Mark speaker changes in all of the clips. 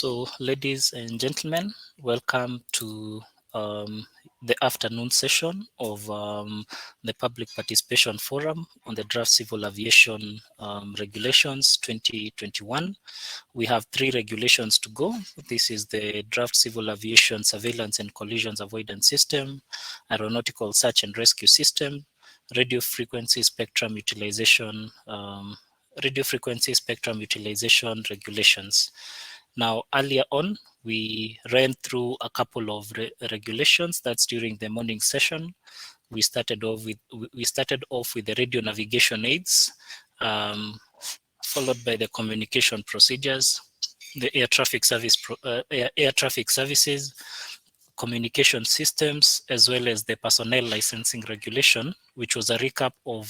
Speaker 1: So, ladies and gentlemen, welcome to the afternoon session of the Public Participation Forum on the Draft Civil Aviation Regulations 2021. We have 3 regulations to go. This is the Draft Civil Aviation Surveillance and Collisions Avoidance System, Aeronautical Search and Rescue System, Radio Frequency Spectrum Utilization Regulations. Now, earlier on, we ran through a couple of regulations. That's during the morning session. We started off with the radio navigation aids, followed by the communication procedures, the air traffic services, communication systems, as well as the personnel licensing regulation, which was a recap of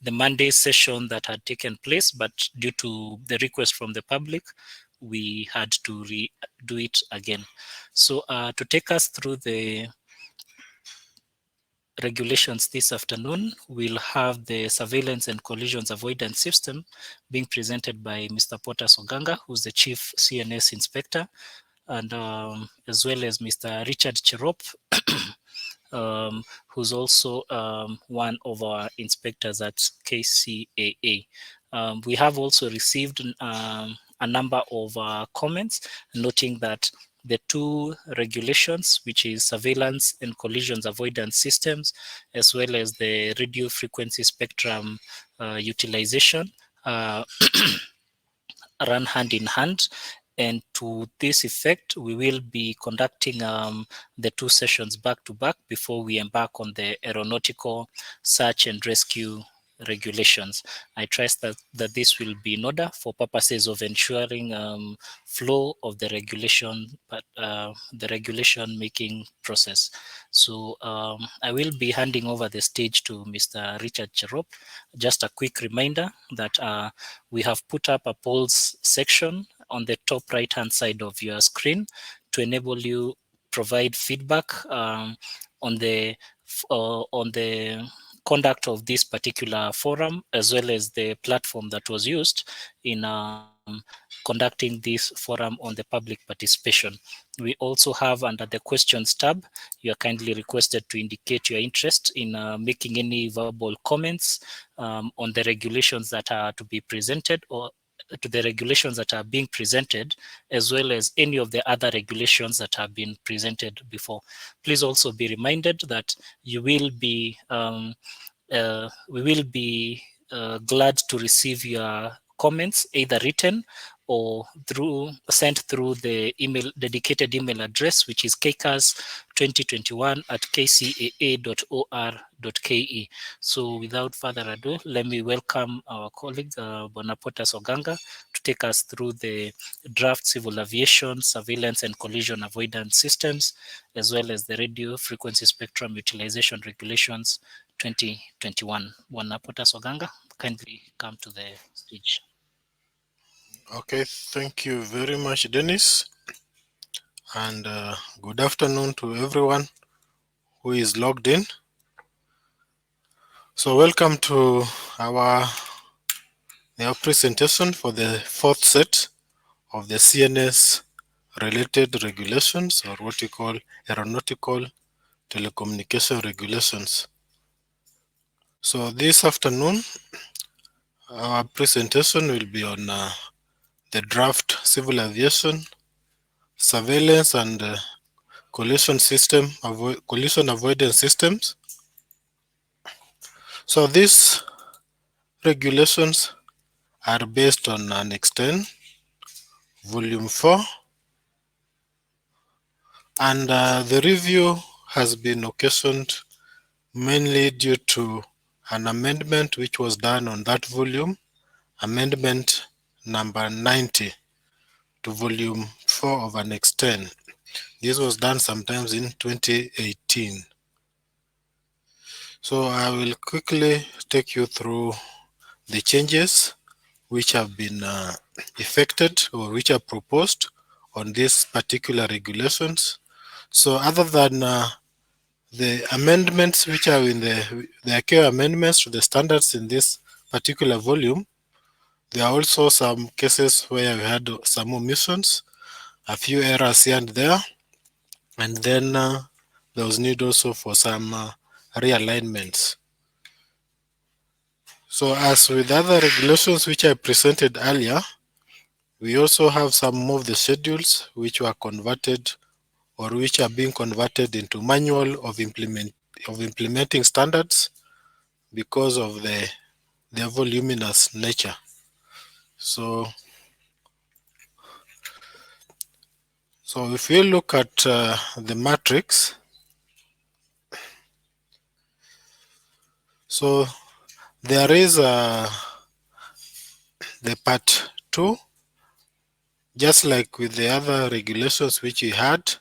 Speaker 1: the Monday session that had taken place, but due to the request from the public, we had to redo it again. So to take us through the regulations this afternoon, we'll have the surveillance and collisions avoidance system being presented by Mr. Porter Soganga, who's the chief CNS inspector, and as well as Mr. Richard Cherop, who's also one of our inspectors at KCAA. We have also received a number of comments noting that the 2 regulations, which is surveillance and collisions avoidance systems, as well as the radio frequency spectrum utilization, run hand in hand. And to this effect, we will be conducting the 2 sessions back to back before we embark on the aeronautical search and rescue regulations. I trust that this will be in order for purposes of ensuring flow of the regulation, but the regulation making process. So I will be handing over the stage to Mr. Richard Cherop. Just a quick reminder that we have put up a polls section on the top right hand side of your screen to enable you provide feedback on the conduct of this particular forum, as well as the platform that was used in conducting this forum on the public participation. We also have under the questions tab, you are kindly requested to indicate your interest in making any verbal comments on the regulations that are to be presented, or to the regulations that are being presented, as well as any of the other regulations that have been presented before. Please also be reminded that you will be, we will be glad to receive your comments, either written or sent through the dedicated email address, which is kcas2021@kcaa.or.ke. So without further ado, let me welcome our colleague, Bonapota Soganga, to take us through the draft civil aviation surveillance and collision avoidance systems, as well as the radio frequency spectrum utilization regulations 2021. Bonapota Soganga, kindly come to the stage.
Speaker 2: Okay, thank you very much, Dennis. And good afternoon to everyone who is logged in. So welcome to our presentation for the 4th set of the CNS related regulations, or what we call aeronautical telecommunication regulations. So this afternoon, our presentation will be on the draft civil aviation surveillance and collision avoidance systems. So these regulations are based on Annex 10, Volume 4, and the review has been occasioned mainly due to an amendment which was done on that volume, amendment number 90 to Volume 4 of Annex 10. This was done sometimes in 2018. So I will quickly take you through the changes which have been effected or which are proposed on these particular regulations. So other than the amendments which are in the ICAO amendments to the standards in this particular volume, There are also some cases where we had some omissions, a few errors here and there, and then there was need also for some realignments. So as with other regulations which I presented earlier, we also have some of the schedules which were converted or which are being converted into manual of implementing standards because of their voluminous nature. So, so if we look at the matrix, so there is the part 2, just like with the other regulations which we had,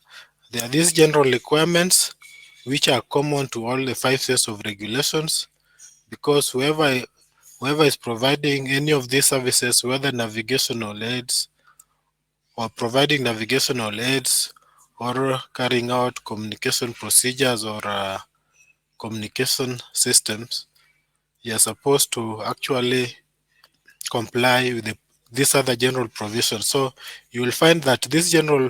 Speaker 2: there are these general requirements which are common to all the 5 sets of regulations, because whoever is providing any of these services, whether navigational aids or providing navigational aids or carrying out communication procedures or communication systems, you are supposed to actually comply with these other general provisions. So you will find that these general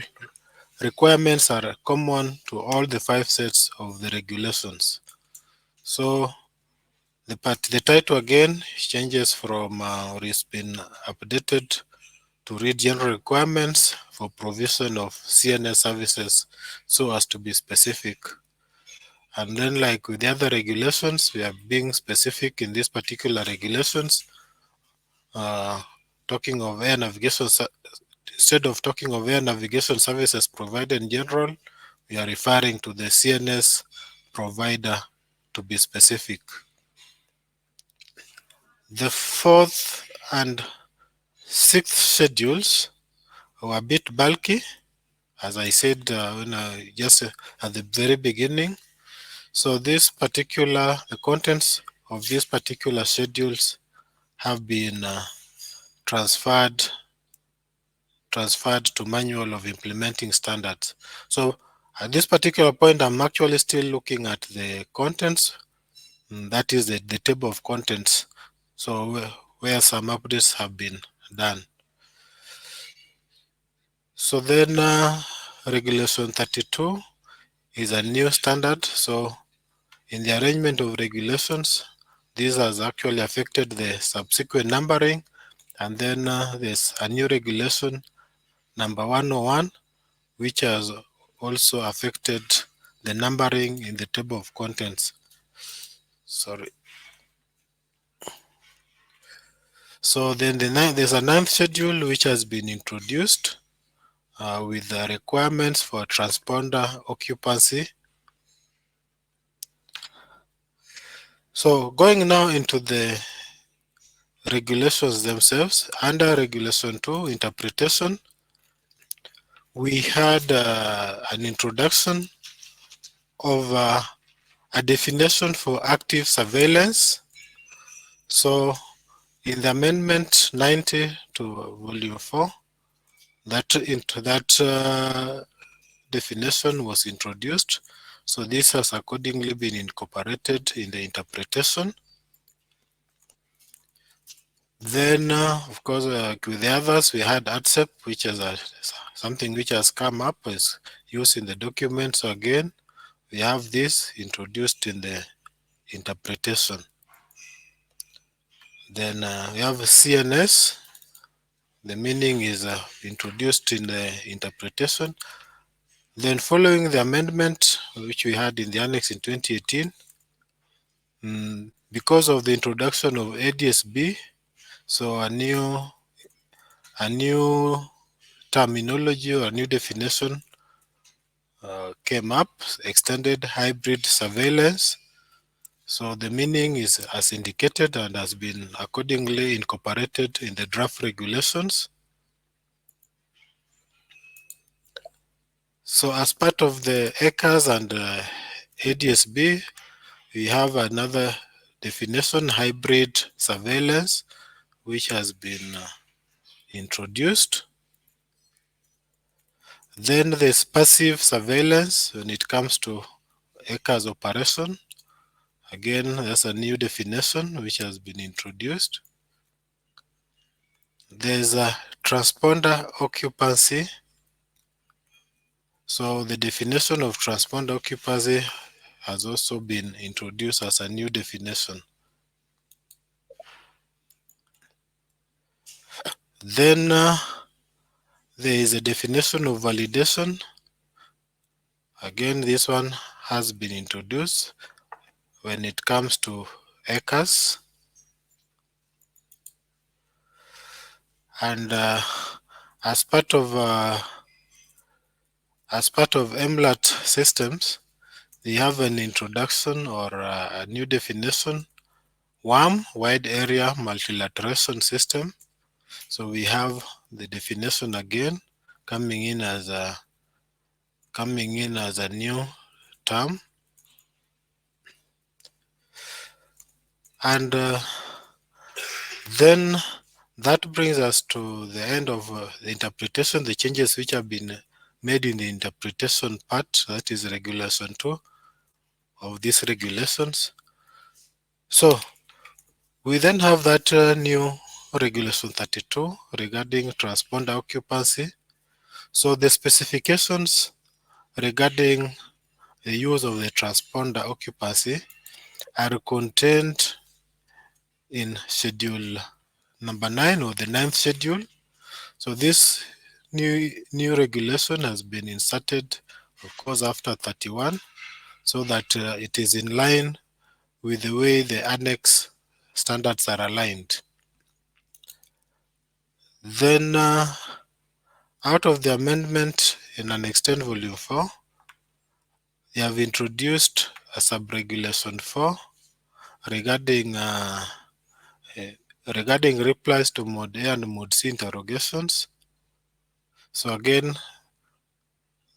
Speaker 2: requirements are common to all the 5 sets of the regulations. So the title again changes from or it's been updated to read general requirements for provision of CNS services so as to be specific. And then like with the other regulations, we are being specific in these particular regulations, uh, talking of air navigation, instead of talking of air navigation services provided in general, we are referring to the CNS provider to be specific. The fourth and sixth schedules were a bit bulky, as I said just at the very beginning. So the contents of these particular schedules have been transferred to manual of implementing standards. So at this particular point, I'm actually still looking at the contents. That is the table of contents. So where some updates have been done. So then regulation 32 is a new standard. So in the arrangement of regulations, this has actually affected the subsequent numbering. And then there's a new regulation, number 101, which has also affected the numbering in the table of contents. Sorry. So then there's a ninth schedule which has been introduced with the requirements for transponder occupancy. So going now into the regulations themselves, under regulation 2 interpretation, we had an introduction of a definition for active surveillance. So in the amendment 90 to volume 4, that definition was introduced. So this has accordingly been incorporated in the interpretation. Then, of course, with the others, we had ADSEP, which is something which has come up, is used in the document. So again, we have this introduced in the interpretation. Then we have CNS. The meaning is introduced in the interpretation. Then following the amendment which we had in the annex in 2018, because of the introduction of ADSB, so a new terminology or a new definition came up, extended hybrid surveillance. So the meaning is as indicated and has been accordingly incorporated in the draft regulations. So as part of the ECAS and ADSB, we have another definition, hybrid surveillance, which has been introduced. Then there's passive surveillance when it comes to ECAS operation. Again, that's a new definition which has been introduced. There's a transponder occupancy. So the definition of transponder occupancy has also been introduced as a new definition. Then there is a definition of validation. Again, this one has been introduced when it comes to acres. And as part of MLAT systems, they have an introduction or a new definition: WAM, wide area multilateration system. So we have the definition again coming in as a new term. And then that brings us to the end of the interpretation, the changes which have been made in the interpretation part, that is regulation 2 of these regulations. So we then have that new regulation 32 regarding transponder occupancy. So the specifications regarding the use of the transponder occupancy are contained in schedule number 9 or the ninth schedule. So this new regulation has been inserted, of course, after 31, so that it is in line with the way the annex standards are aligned. Then out of the amendment in Annex 10 Volume 4, they have introduced a subregulation 4 regarding regarding replies to Mode A and Mode C interrogations. So again,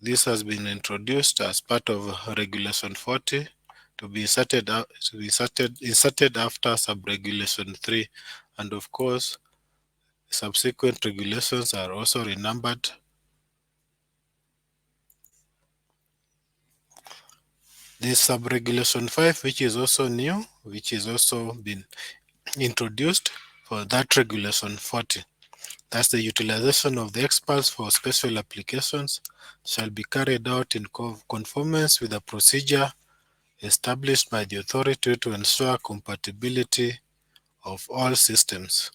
Speaker 2: this has been introduced as part of Regulation 40 to be inserted after Subregulation 3, and of course, subsequent regulations are also renumbered. This Subregulation 5, which is also new, which is also been introduced for that Regulation 40. Thus, the utilization of the experts for special applications shall be carried out in conformance with the procedure established by the authority to ensure compatibility of all systems.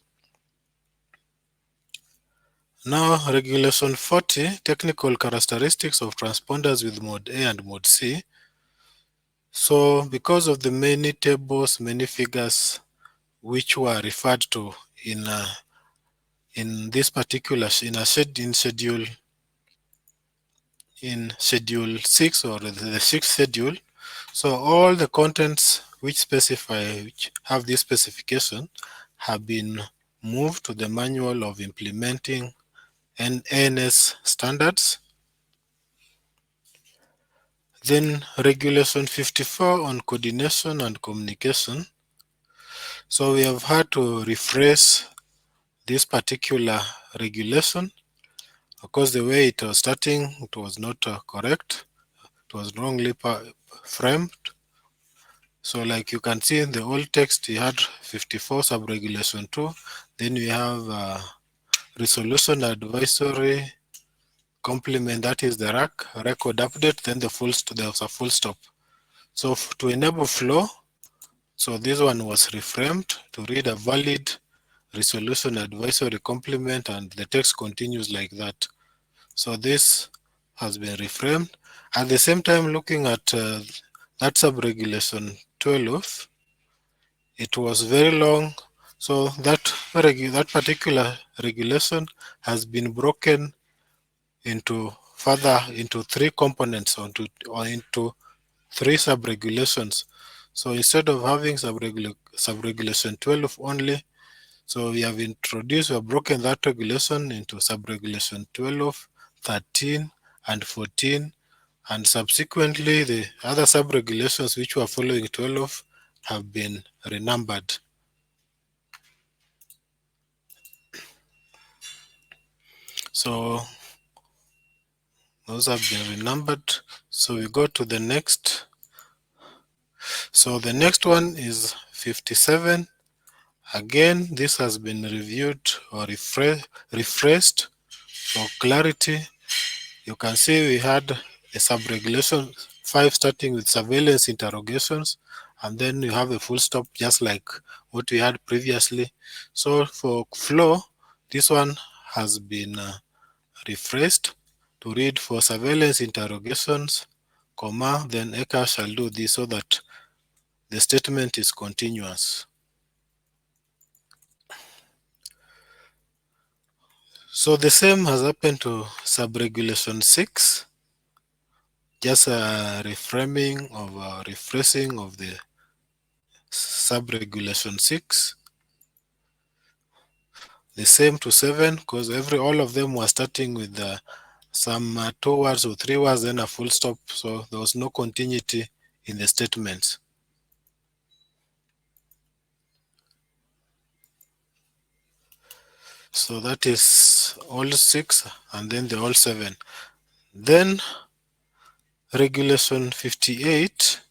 Speaker 2: Now, Regulation 40, technical characteristics of transponders with Mode A and Mode C. So, because of the many tables, many figures which were referred to in this particular in schedule 6 or the sixth schedule, so all the contents which have this specification have been moved to the manual of implementing ANS standards. Then Regulation 54 on coordination and communication. So we have had to rephrase this particular regulation because the way it was starting, it was not correct. It was wrongly framed. So like you can see in the old text, you had 54 subregulation 2. Then we have resolution advisory complement, that is the record update, then there was a full stop. So to enable flow, so this one was reframed to read a valid resolution advisory complement, and the text continues like that. So this has been reframed. At the same time, looking at that subregulation 12, it was very long. So that particular regulation has been broken into three components or into three subregulations. So instead of having subregulation 12 only, so we have broken that regulation into subregulation 12, 13, and 14, and subsequently the other subregulations which were following 12 have been renumbered. So those have been renumbered. So we go to the next. So the next one is 57, Again, this has been reviewed or refreshed for clarity. You can see we had a subregulation 5 starting with surveillance interrogations, and then you have a full stop just like what we had previously. So for flow, this one has been refreshed to read for surveillance interrogations, comma, then Eka shall do this so that the statement is continuous. So the same has happened to subregulation 6, just a reframing of refreshing of the subregulation 6. The same to 7, because all of them were starting with some 2 words or 3 words, then a full stop. So there was no continuity in the statements. So that is all 6 and then the all 7. Then regulation 58,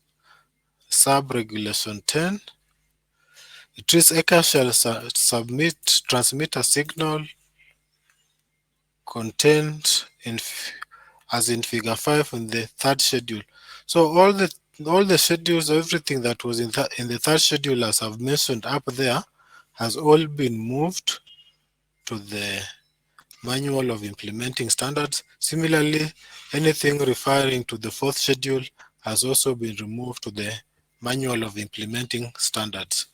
Speaker 2: sub-regulation 10. It reads ECA shall transmit a signal contained as in figure 5 in the third schedule. So all the schedules, everything that was in the third schedule, as I've mentioned up there, has all been moved to the manual of implementing standards. Similarly, anything referring to the fourth schedule has also been removed to the manual of implementing standards.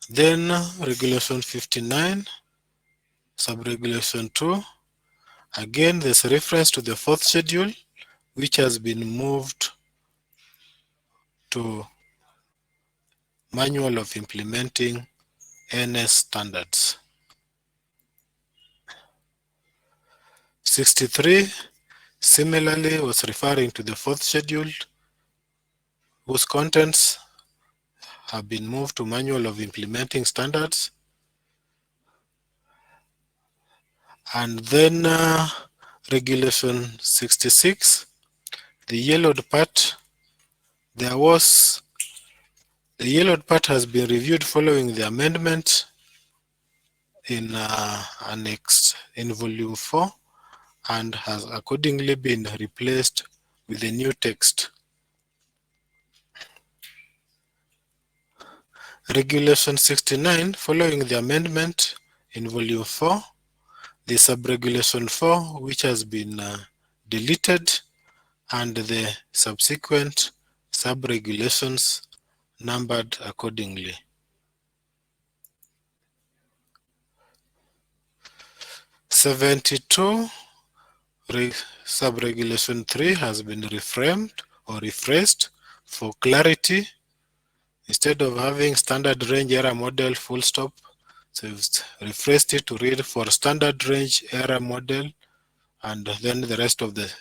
Speaker 2: Then regulation 59, subregulation 2. Again, there's a reference to the fourth schedule, which has been moved to manual of implementing NS standards. 63 similarly was referring to the fourth schedule, whose contents have been moved to manual of implementing standards. And then regulation 66, the yellowed part, the yellowed part has been reviewed following the amendment in annex in volume 4 and has accordingly been replaced with a new text. Regulation 69, following the amendment in volume 4, the subregulation 4, which has been deleted, and the subsequent subregulations numbered accordingly. '72 subregulation 3 has been reframed or rephrased for clarity. Instead of having standard range error model full stop, so we've rephrased it to read for standard range error model, and then the rest of the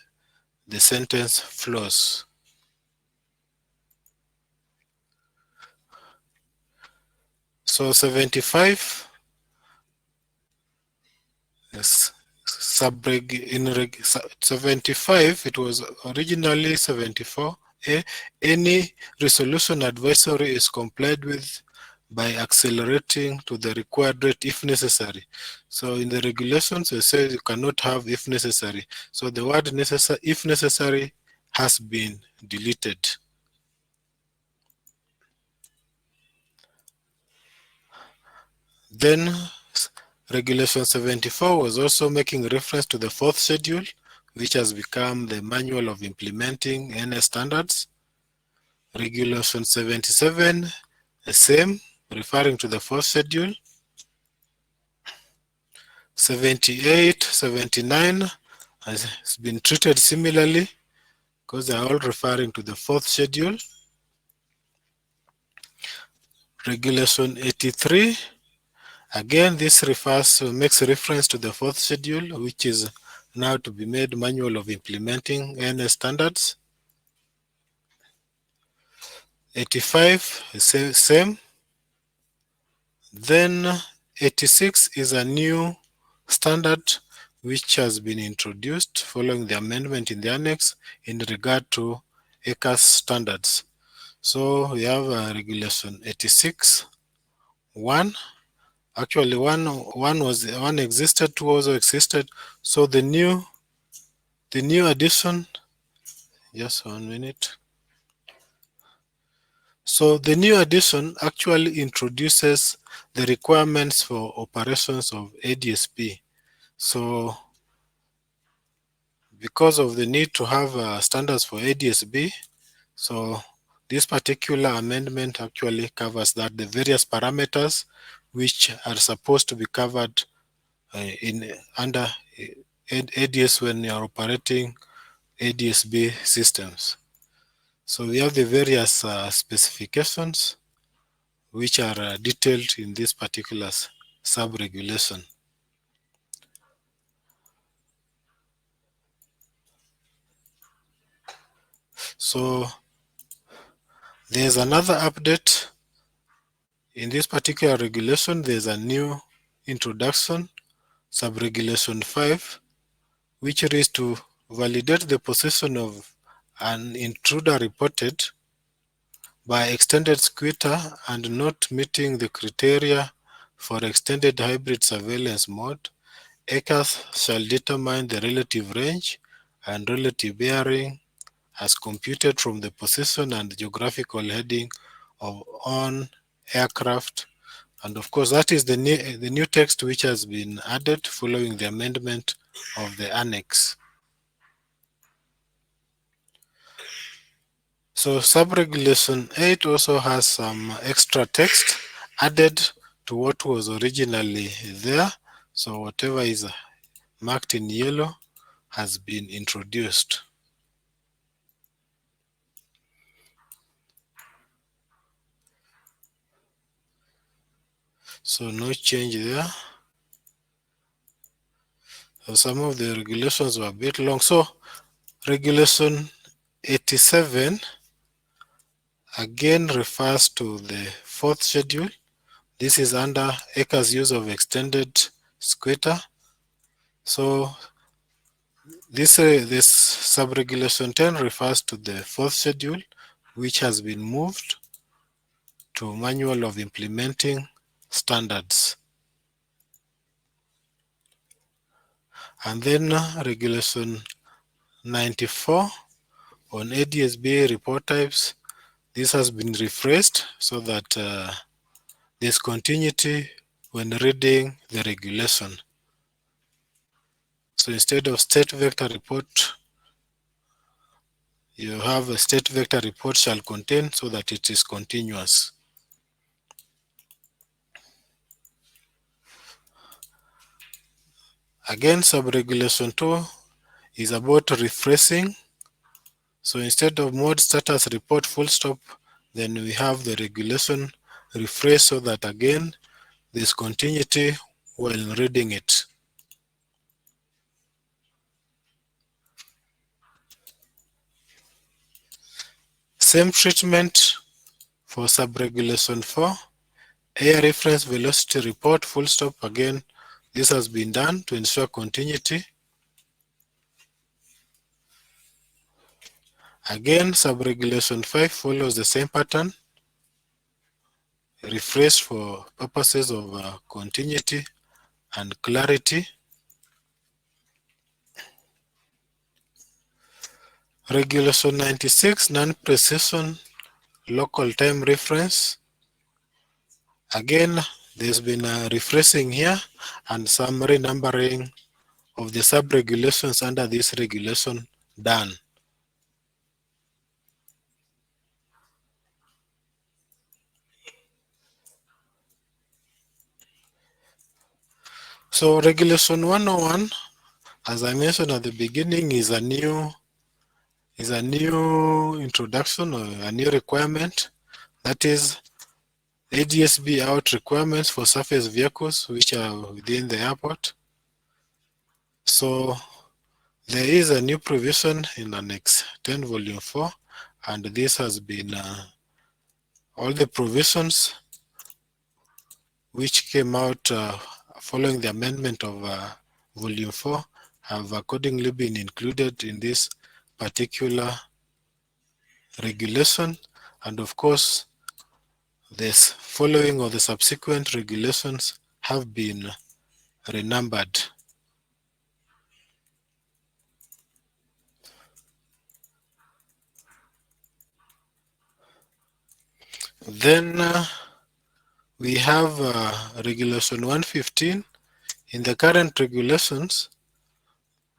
Speaker 2: sentence flows. So 75, yes, 75, it was originally 74. Any resolution advisory is complied with by accelerating to the required rate if necessary. So in the regulations, it says you cannot have if necessary. So the word if necessary has been deleted. Then regulation 74 was also making reference to the fourth schedule, which has become the manual of implementing NS standards. Regulation 77, the same, referring to the fourth schedule. 78, 79 has been treated similarly because they are all referring to the fourth schedule. Regulation 83, again, this makes reference to the fourth schedule, which is now to be made manual of implementing NS standards. 85, same. Then 86 is a new standard which has been introduced following the amendment in the annex in regard to ECAS standards. So we have regulation 86 1. Actually, one existed, two also existed. So the new addition, just 1 minute. So the new addition actually introduces the requirements for operations of ADSB. So because of the need to have standards for ADSB, so this particular amendment actually covers that the various parameters which are supposed to be covered in under ADS when you are operating ADSB systems. So we have the various specifications which are detailed in this particular sub-regulation. So there's another update in this particular regulation. There's a new introduction, sub-regulation 5, which is to validate the possession of an intruder reported by extended squitter and not meeting the criteria for extended hybrid surveillance mode. ECAS shall determine the relative range and relative bearing as computed from the position and geographical heading of on aircraft. And of course, that is the new text which has been added following the amendment of the annex. So sub-regulation 8 also has some extra text added to what was originally there. So whatever is marked in yellow has been introduced. So no change there. So some of the regulations were a bit long. So regulation 87 again refers to the fourth schedule. This is under ECA's use of extended squitter. So this sub-regulation 10 refers to the fourth schedule, which has been moved to manual of implementing standards. And then regulation 94 on ADSB report types. This has been rephrased so that there's continuity when reading the regulation. So instead of state vector report, you have a state vector report shall contain so that it is continuous. Again, sub-regulation 2 is about refreshing. So instead of mode status report full stop, then we have the regulation refresh so that again there's continuity while reading it. Same treatment for sub-regulation 4. Air reference velocity report full stop. Again, this has been done to ensure continuity. Again, sub-regulation 5 follows the same pattern, refreshed for purposes of continuity and clarity. Regulation 96, non-precision local time reference. Again, there's been a refreshing here and some renumbering of the sub-regulations under this regulation done. So regulation 101, as I mentioned at the beginning, is a new introduction or a new requirement, that is ADSB out requirements for surface vehicles which are within the airport. So there is a new provision in Annex 10 Volume 4, and this has been all the provisions which came out following the amendment of Volume 4 have accordingly been included in this particular regulation. And of course, this following or the subsequent regulations have been renumbered. Then we have Regulation 115. In the current regulations,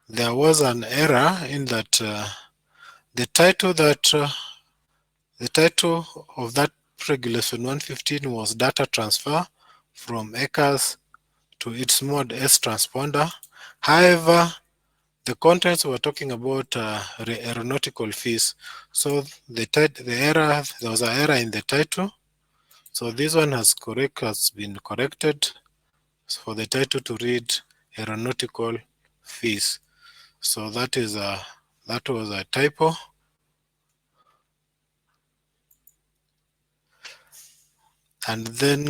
Speaker 2: there was an error in that the title that the title of that Regulation 115 was data transfer from acres to its mode S transponder. However, the contents were talking about aeronautical fees. So there was an error in the title. So this one has been corrected for the title to read aeronautical fees. So that was a typo. And then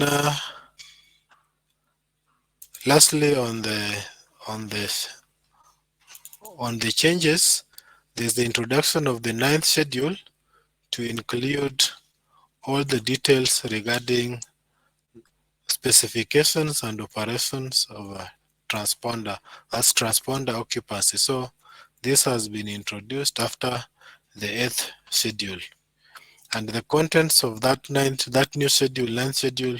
Speaker 2: lastly, on the on the changes, there's the introduction of the ninth schedule to include all the details regarding specifications and operations of a transponder, that's transponder occupancy. So this has been introduced after the eighth schedule. And the contents of that new schedule, ninth schedule,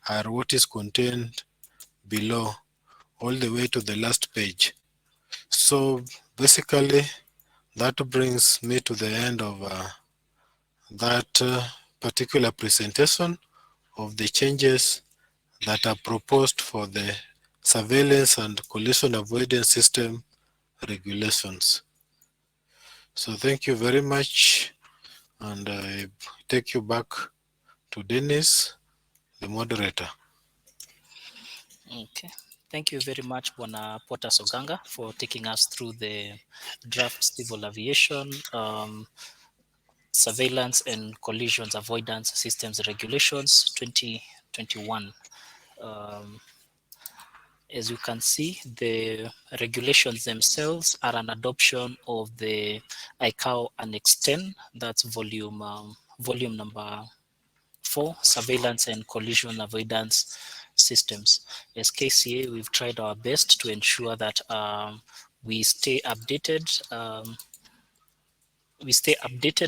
Speaker 2: are what is contained below all the way to the last page. So basically, that brings me to the end of that particular presentation of the changes that are proposed for the surveillance and collision avoidance system regulations. So thank you very much, and I take you back to Dennis, the moderator.
Speaker 1: Okay. Thank you very much, Bwana Potter Soganga, for taking us through the draft civil aviation surveillance and collisions avoidance systems regulations 2021. Um, as you can see, the regulations themselves are an adoption of the ICAO Annex 10, that's volume number 4, surveillance and collision avoidance systems. As KCA, we've tried our best to ensure that we stay updated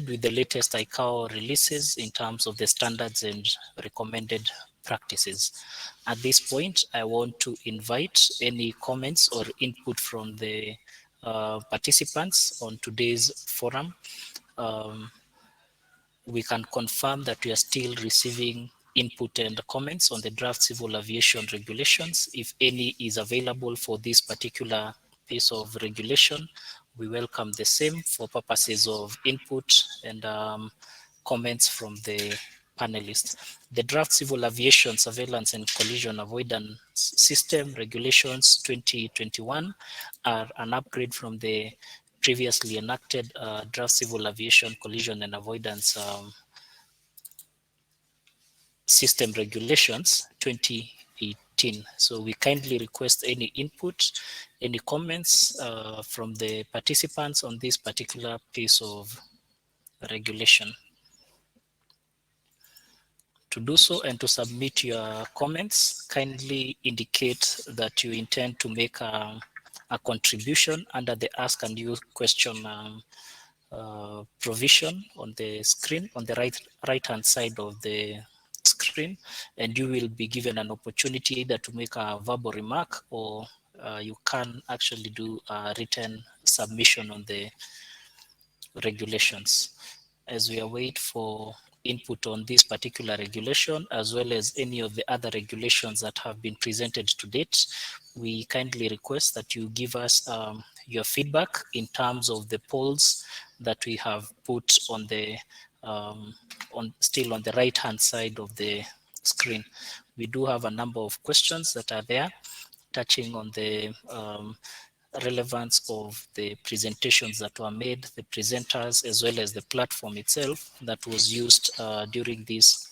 Speaker 1: with the latest ICAO releases in terms of the standards and recommended practices. At this point, I want to invite any comments or input from the participants on today's forum. We can confirm that we are still receiving input and comments on the draft civil aviation regulations. If any is available for this particular piece of regulation, we welcome the same for purposes of input and comments from the panelists. The draft civil aviation surveillance and collision avoidance system regulations 2021 are an upgrade from the previously enacted draft civil aviation collision and avoidance system regulations 2018. So we kindly request any input, any comments from the participants on this particular piece of regulation. To do so and to submit your comments, kindly indicate that you intend to make a contribution under the ask and use question provision on the screen, on the right hand side of the screen, and you will be given an opportunity either to make a verbal remark or you can actually do a written submission on the regulations. As we await for input on this particular regulation, as well as any of the other regulations that have been presented to date, we kindly request that you give us your feedback in terms of the polls that we have put on the still on the right hand side of the screen. We do have a number of questions that are there touching on the relevance of the presentations that were made, the presenters, as well as the platform itself that was used during this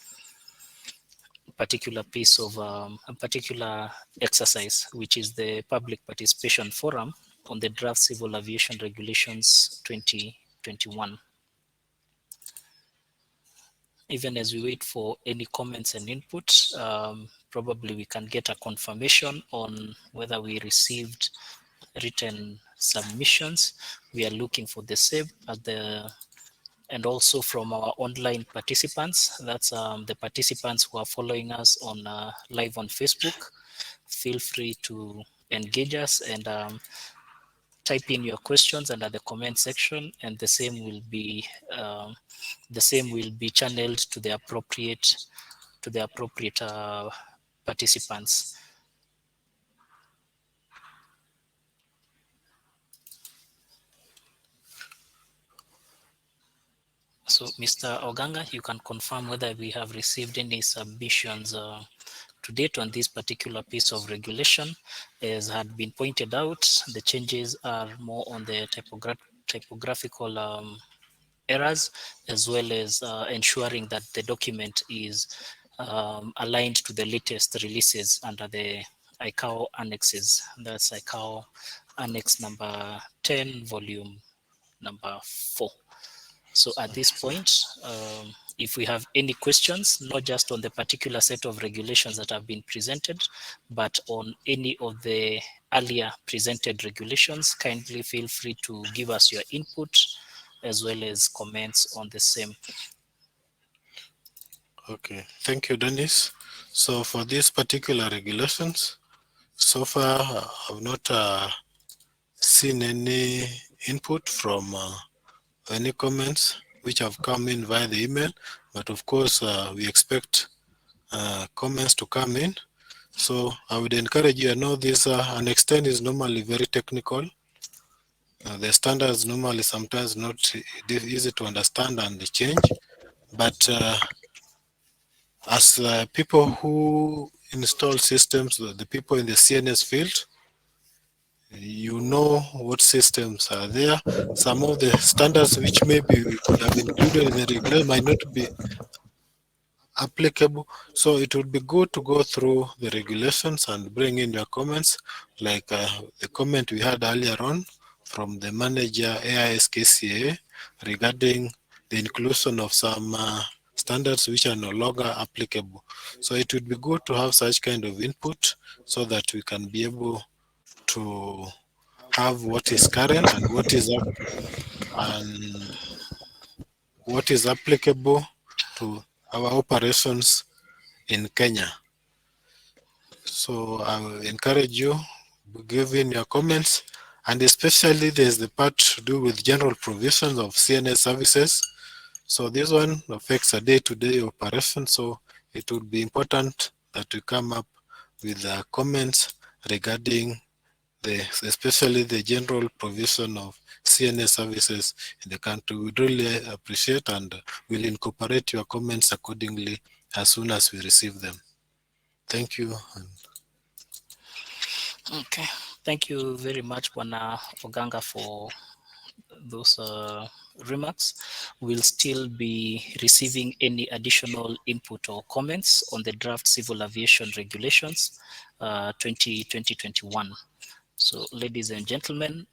Speaker 1: particular piece of a particular exercise, which is the public participation forum on the draft civil aviation regulations 2021. even as we wait for any comments and input, probably we can get a confirmation on whether we received written submissions. We are looking for the same at the and also from our online participants. That's the participants who are following us on live on Facebook. Feel free to engage us and type in your questions under the comment section, and the same will be channeled to the appropriate participants. So, Mr. Oganga, you can confirm whether we have received any submissions to date on this particular piece of regulation. As had been pointed out, the changes are more on the typographical errors, as well as ensuring that the document is aligned to the latest releases under the ICAO annexes. That's ICAO Annex number 10, volume number 4. So at this point, if we have any questions, not just on the particular set of regulations that have been presented, but on any of the earlier presented regulations, kindly feel free to give us your input as well as comments on the same.
Speaker 2: Okay, thank you, Dennis. So for these particular regulations, so far I've not seen any input from any comments which have come in via the email, but of course we expect comments to come in. So I would encourage you. I know this an extent is normally very technical. The standards normally sometimes not easy to understand and change, but as people who install systems, the people in the CNS field, you know what systems are there. Some of the standards which maybe we could have included in the regulation might not be applicable. So it would be good to go through the regulations and bring in your comments, like the comment we had earlier on from the manager AISKCA regarding the inclusion of some standards which are no longer applicable. So it would be good to have such kind of input so that we can be able to have what is current and and what is applicable to our operations in Kenya. So I will encourage you to give in your comments, and especially there's the part to do with general provisions of CNS services. So this one affects a day-to-day operation. So it would be important that we come up with comments regarding especially the general provision of CNS services in the country. We'd really appreciate and will incorporate your comments accordingly as soon as we receive them. Thank you.
Speaker 1: Okay, thank you very much, Bwana Oganga, for those remarks. We'll still be receiving any additional input or comments on the draft civil aviation regulations 2021. So, ladies and gentlemen,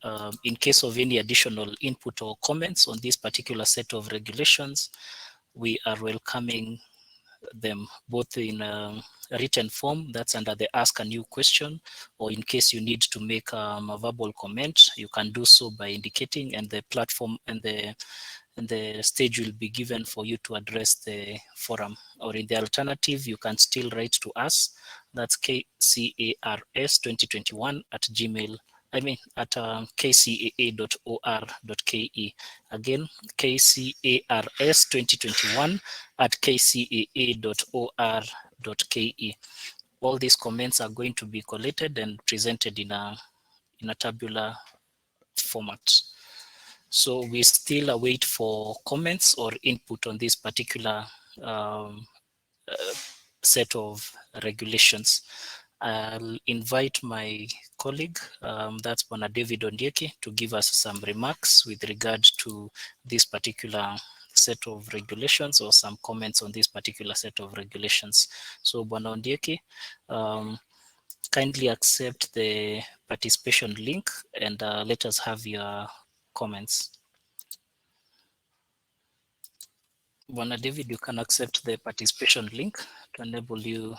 Speaker 1: in case of any additional input or comments on this particular set of regulations, we are welcoming them both in written form, that's under the ask a new question, or in case you need to make a verbal comment, you can do so by indicating, and the platform and the stage will be given for you to address the forum. Or in the alternative, you can still write to us. That's kcars2021 at gmail. I mean, at kcaa.or.ke. Again, kcars2021 at kcaa.or.ke. All these comments are going to be collated and presented in a tabular format. So we still await for comments or input on this particular set of regulations. I'll invite my colleague, that's Bwana David Ondieki, to give us some remarks with regard to this particular set of regulations or some comments on this particular set of regulations. So Bwana Ondieki, kindly accept the participation link and let us have your comments. Bwana David, you can accept the participation link to enable you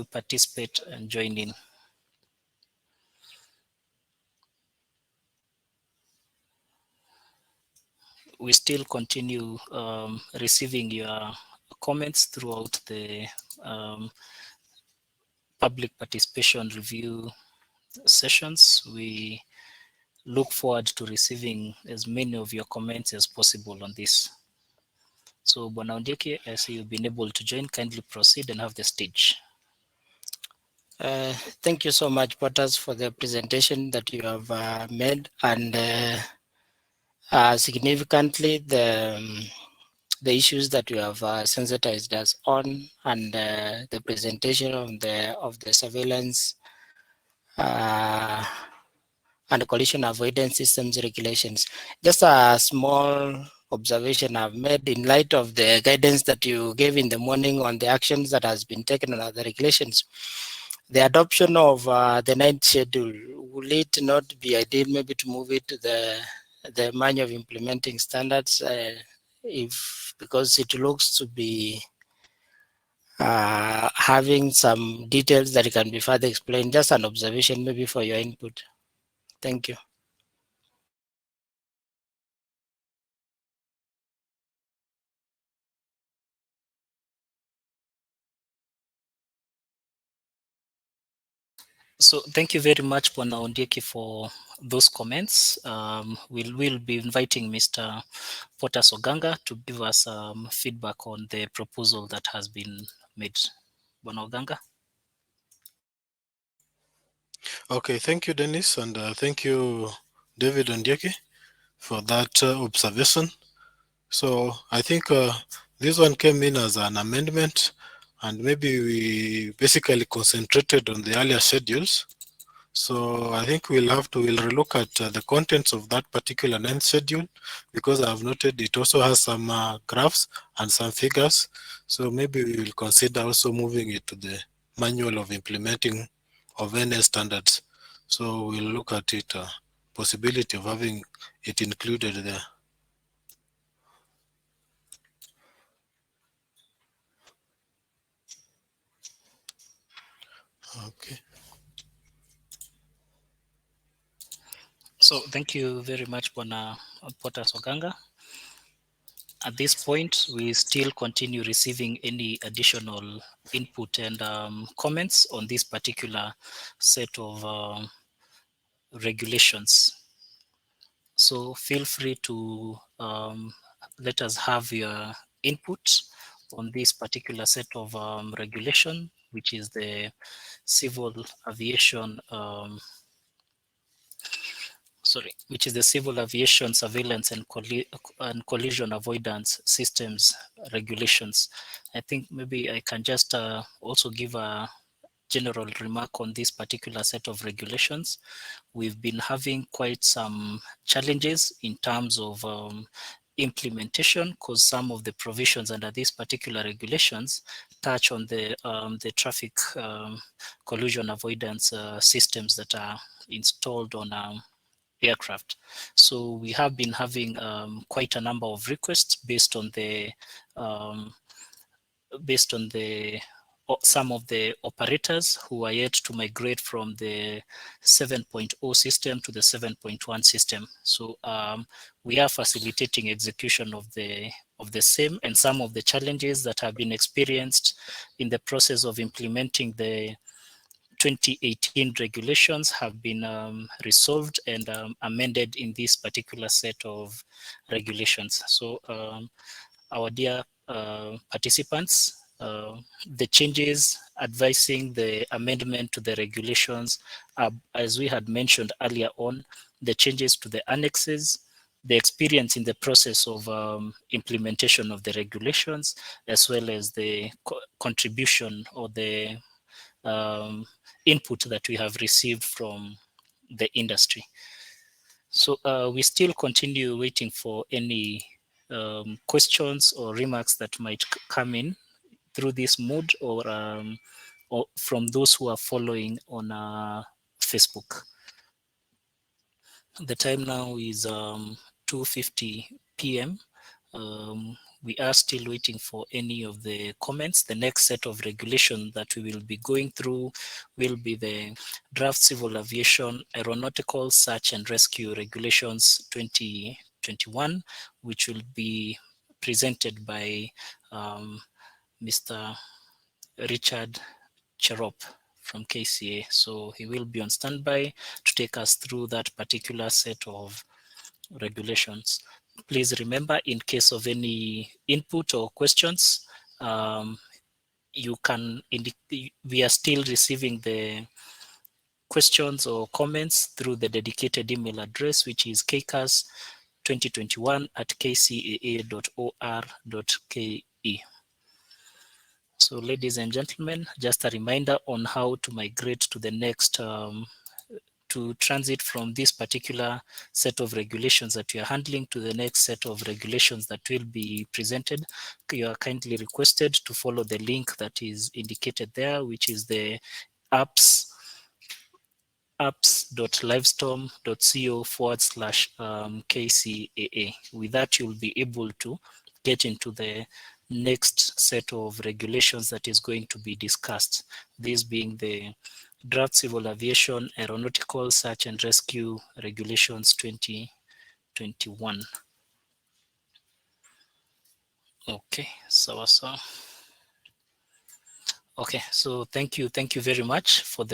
Speaker 1: participate and join in. We still continue receiving your comments throughout the public participation review sessions. We look forward to receiving as many of your comments as possible on this. So, Bwana Ondieki, I see you've been able to join. Kindly proceed and have the stage.
Speaker 3: Thank you so much, Potters, for the presentation that you have made, and significantly the issues that you have sensitized us on, and the presentation of the surveillance uh, and collision avoidance systems regulations. Just a small observation I've made in light of the guidance that you gave in the morning on the actions that has been taken on other regulations. The adoption of the ninth schedule, will it not be ideal maybe to move it to the manual of implementing standards, if because it looks to be having some details that can be further explained? Just an observation maybe for your input. Thank you.
Speaker 1: So thank you very much, Bwana Ondieki, for those comments. We'll be inviting Mr. Potter Soganga to give us feedback on the proposal that has been made. Bwana Oganga.
Speaker 2: Okay, thank you, Dennis, and thank you, David Ondieki, for that observation. So I think this one came in as an amendment, and maybe we basically concentrated on the earlier schedules. So I think we'll relook at the contents of that particular ninth schedule, because I've noted it also has some graphs and some figures. So maybe we will consider also moving it to the manual of implementing of NS standards. So we'll look at it, possibility of having it included there. Okay.
Speaker 1: So thank you very much, Bwana Potter Soganga. At this point, we still continue receiving any additional input and comments on this particular set of regulations. So feel free to let us have your input on this particular set of regulation, which is the civil aviation which is the Civil Aviation Surveillance and Collision Avoidance Systems Regulations. I think maybe I can just also give a general remark on this particular set of regulations. We've been having quite some challenges in terms of implementation, because some of the provisions under these particular regulations touch on the traffic collision avoidance systems that are installed on aircraft. So we have been having quite a number of requests based on the some of the operators who are yet to migrate from the 7.0 system to the 7.1 system. So we are facilitating execution of the same, and some of the challenges that have been experienced in the process of implementing the 2018 regulations have been resolved and amended in this particular set of regulations. So our dear participants, the changes advising the amendment to the regulations, as we had mentioned earlier on, the changes to the annexes, the experience in the process of implementation of the regulations, as well as the contribution or the input that we have received from the industry. So we still continue waiting for any questions or remarks that might come in through this mode, or from those who are following on Facebook. The time now is 2:50 p.m. We are still waiting for any of the comments. The next set of regulation that we will be going through will be the Draft Civil Aviation Aeronautical Search and Rescue Regulations 2021, which will be presented by Mr. Richard Cherop from KCA. So he will be on standby to take us through that particular set of regulations. Please remember, in case of any input or questions, you can we are still receiving the questions or comments through the dedicated email address, which is kcas2021@kcaa.or.ke. So ladies and gentlemen, just a reminder on how to migrate to the next to transit from this particular set of regulations that you are handling to the next set of regulations that will be presented. You are kindly requested to follow the link that is indicated there, which is the apps.livestorm.co/KCAA. With that, you'll be able to get into the next set of regulations that is going to be discussed. This being the Draft Civil Aviation Aeronautical Search and Rescue Regulations 2021. Okay, so. Okay, so thank you very much for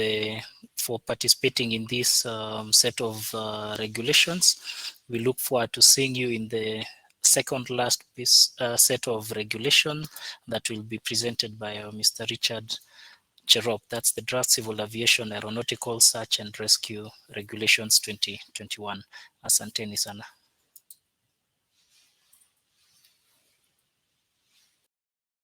Speaker 1: participating in this set of regulations. We look forward to seeing you in the second last piece, set of regulation that will be presented by Mr. Richard Cherop. That's the Draft Civil Aviation Aeronautical Search and Rescue Regulations 2021. Asanteni sana.